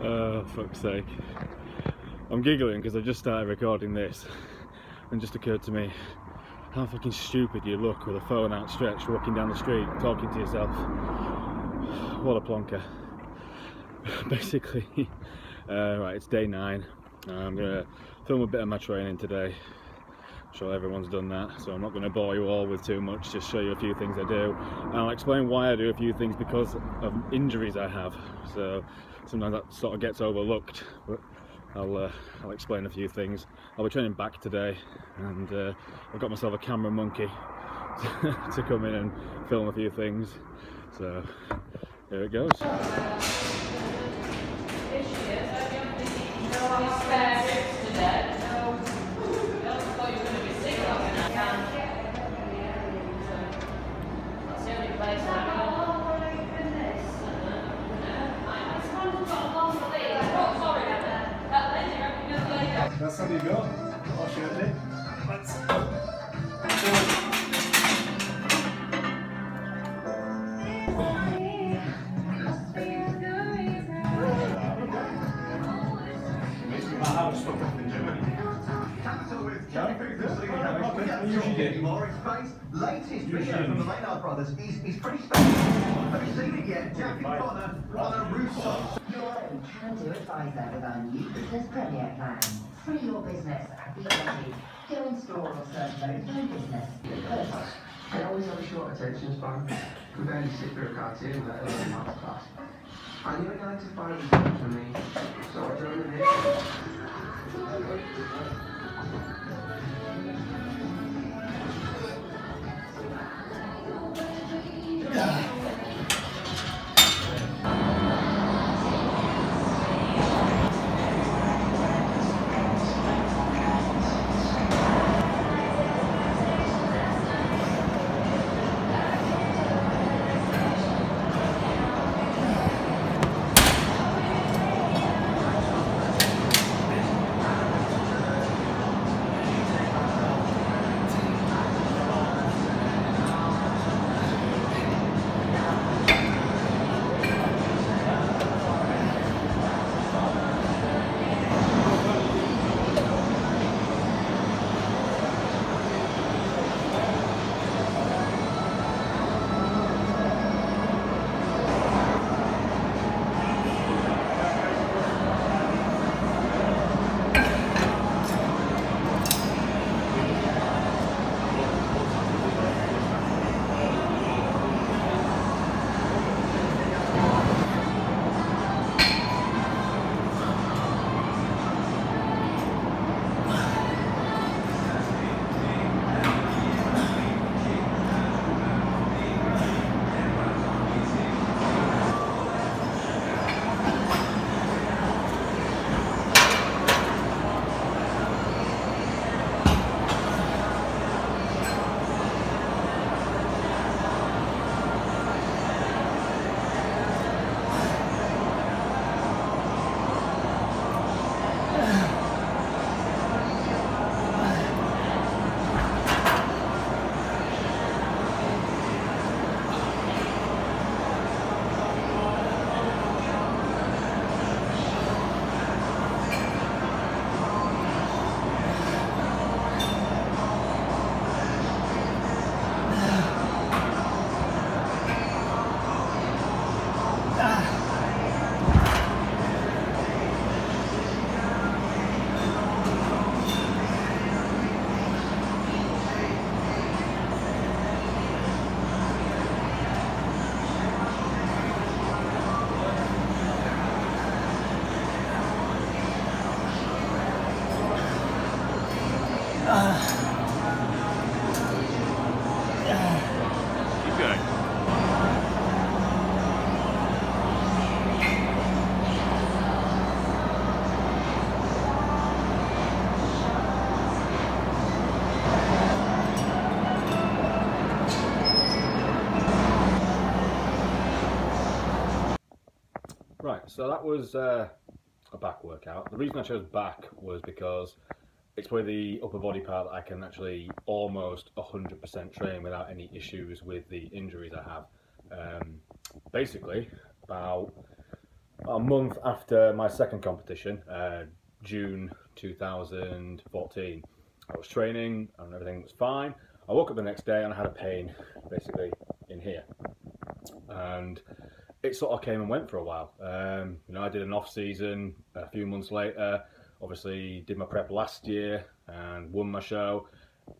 Oh, fuck's sake. I'm giggling because I just started recording this and just occurred to me how fucking stupid you look with a phone outstretched walking down the street talking to yourself. What a plonker. Basically, right, it's day 9. I'm going to film a bit of my training today. I'm sure everyone's done that, so I'm not going to bore you all with too much, just show you a few things I do. And I'll explain why I do a few things because of injuries I have. So sometimes that sort of gets overlooked, but I'll explain a few things. I'll be training back today, and I've got myself a camera monkey to come in and film a few things. So here it goes. That's how you go. I'll show you. Let's latest video from the Maynard brothers is pretty special. Have you seen it yet? Jack Connor on a rooftop. You're a can-do advisor with our new business premier plan. Free your business at the ready. Go in store or search Vodafone Business. I always have a short attention span. Could barely sit through a cartoon, let alone a maths class. I knew a 9 to 5 was good for me, so I joined the nation. Keep going. Right, so that was a back workout. The reason I chose back was because it's probably the upper body part that I can actually almost 100% train without any issues with the injuries I have. Basically, about a month after my second competition, June 2014. I was training and everything was fine. I woke up the next day and I had a pain basically in here, and it sort of came and went for a while. You know, I did an off season a few months later, obviously did my prep last year and won my show.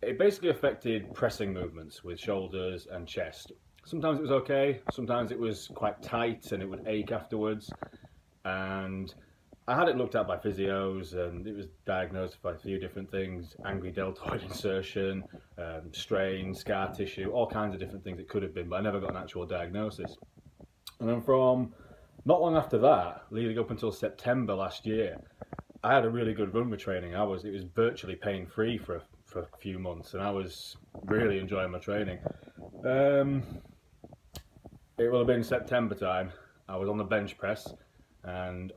It basically affected pressing movements with shoulders and chest. Sometimes it was okay, sometimes it was quite tight and it would ache afterwards. And I had it looked at by physios and it was diagnosed by a few different things: angry deltoid insertion, strain, scar tissue, all kinds of different things it could have been, but I never got an actual diagnosis. And then from not long after that, leading up until September last year, I had a really good run with training. It was virtually pain-free for a few months, and I was really enjoying my training. It will have been September time. I was on the bench press, and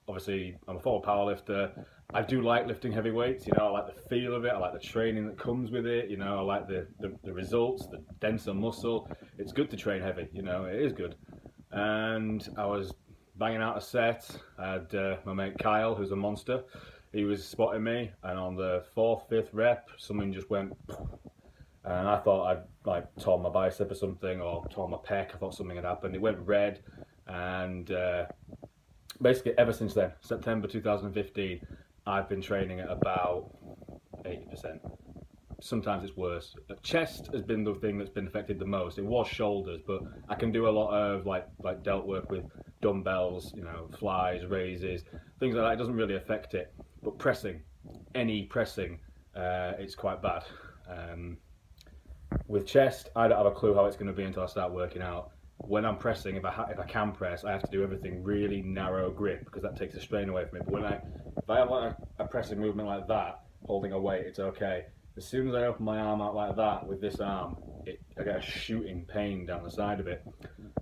obviously I'm a former powerlifter. I do like lifting heavy weights, you know, I like the feel of it, I like the training that comes with it, you know, I like the results, the denser muscle. It's good to train heavy, you know, it is good. And I was banging out a set. I had my mate Kyle, who's a monster. He was spotting me, and on the 4th, 5th rep, something just went, and I thought I'd like torn my bicep or something, or torn my pec. I thought something had happened. It went red, and basically ever since then, September 2015, I've been training at about 80%. Sometimes it's worse. Chest has been the thing that's been affected the most. It was shoulders, but I can do a lot of like delt work with dumbbells, you know, flies, raises, things like that. It doesn't really affect it. But pressing, any pressing, it's quite bad. With chest, I don't have a clue how it's going to be until I start working out. When I'm pressing, if I can press, I have to do everything really narrow grip because that takes the strain away from me. But if I have like a pressing movement like that, holding a weight, it's okay. As soon as I open my arm out like that with this arm, I get a shooting pain down the side of it.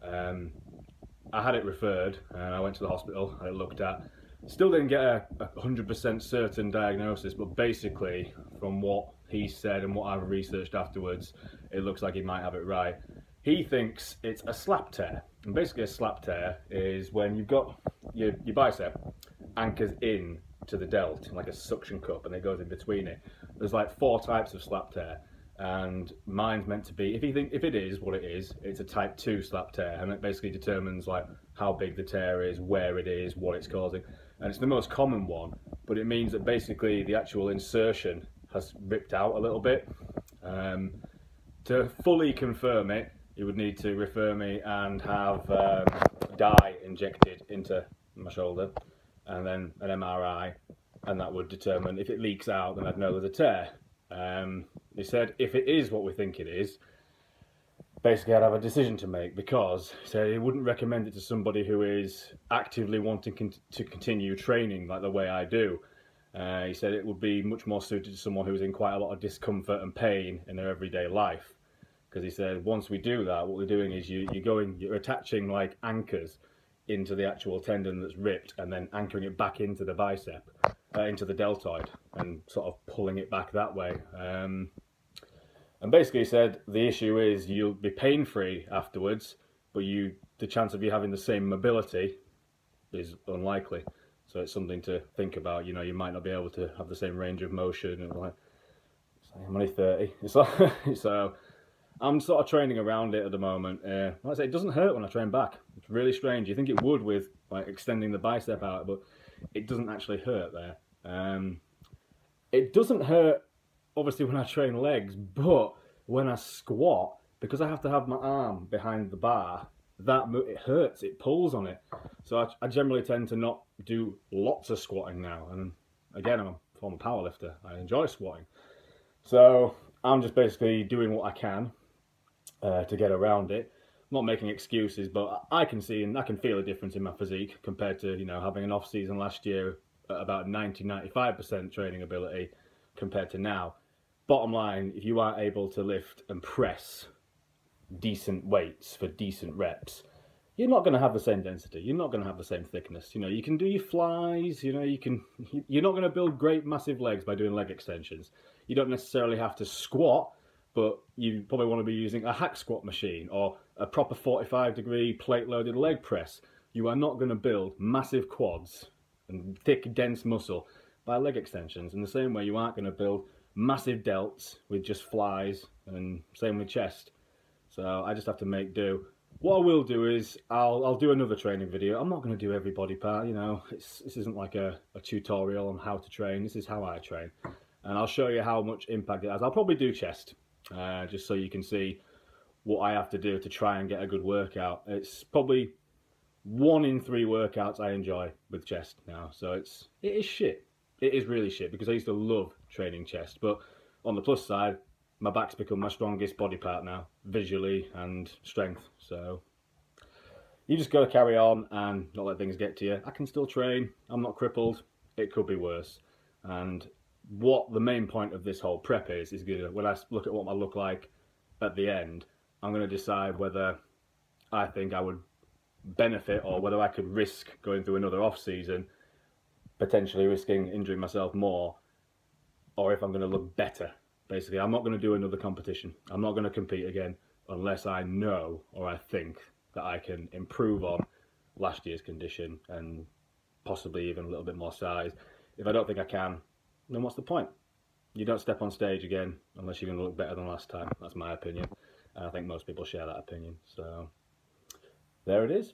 I had it referred, and I went to the hospital, I looked at. Still didn't get a 100% certain diagnosis, but basically, from what he said and what I've researched afterwards, it looks like he might have it right. He thinks it's a slap tear. And basically a slap tear is when you've got your bicep anchors in to the delt, like a suction cup, and it goes in between it. There's like 4 types of slap tear, and mine's meant to be, if it is what it is, it's a type 2 slap tear, and it basically determines like how big the tear is, where it is, what it's causing. And it's the most common one, but it means that basically the actual insertion has ripped out a little bit. To fully confirm it, you would need to refer me and have dye injected into my shoulder, and then an MRI, and that would determine if it leaks out, then I'd know there's a tear. They said if it is what we think it is, basically I'd have a decision to make, because he said he wouldn't recommend it to somebody who is actively wanting to continue training like the way I do. He said it would be much more suited to someone who's in quite a lot of discomfort and pain in their everyday life. Because he said once we do that, what we're doing is you're attaching like anchors into the actual tendon that's ripped, and then anchoring it back into the bicep, into the deltoid, and sort of pulling it back that way. And basically he said the issue is you'll be pain-free afterwards, but the chance of you having the same mobility is unlikely. So it's something to think about. You know, you might not be able to have the same range of motion. And like, I'm only 30. It's like, so I'm sort of training around it at the moment. Like I say, it doesn't hurt when I train back. It's really strange. You think it would with like extending the bicep out, but it doesn't actually hurt there. It doesn't hurt obviously when I train legs, but when I squat, because I have to have my arm behind the bar, it hurts, it pulls on it. So I generally tend to not do lots of squatting now. And again, I'm a former powerlifter. I enjoy squatting. So I'm just basically doing what I can to get around it. I'm not making excuses, but I can see and I can feel a difference in my physique compared to, you know, having an off season last year at about 90-95% training ability compared to now. Bottom line, if you aren't able to lift and press decent weights for decent reps, you're not going to have the same density, you're not going to have the same thickness. You know, you can do your flies, you know, you're not going to build great massive legs by doing leg extensions. You don't necessarily have to squat, but you probably want to be using a hack squat machine or a proper 45-degree plate loaded leg press. You are not going to build massive quads and thick, dense muscle by leg extensions, in the same way you aren't going to build massive delts with just flies, and same with chest. So I just have to make do. What I will do is I'll do another training video. I'm not going to do every body part, you know. This isn't like a tutorial on how to train. This is how I train, and I'll show you how much impact it has. I'll probably do chest, just so you can see what I have to do to try and get a good workout. It's probably 1 in 3 workouts I enjoy with chest now. So it is shit. It is really shit, because I used to love training chest. But on the plus side, my back's become my strongest body part now, visually and strength. So you just got to carry on and not let things get to you. I can still train. I'm not crippled. It could be worse. And what the main point of this whole prep is good. When I look at what I look like at the end, I'm going to decide whether I think I would benefit or whether I could risk going through another off season, potentially risking injuring myself more, or if I'm going to look better. Basically, I'm not going to do another competition. I'm not going to compete again unless I know or I think that I can improve on last year's condition and possibly even a little bit more size. If I don't think I can, then what's the point? You don't step on stage again unless you're going to look better than last time. That's my opinion. And I think most people share that opinion. So there it is.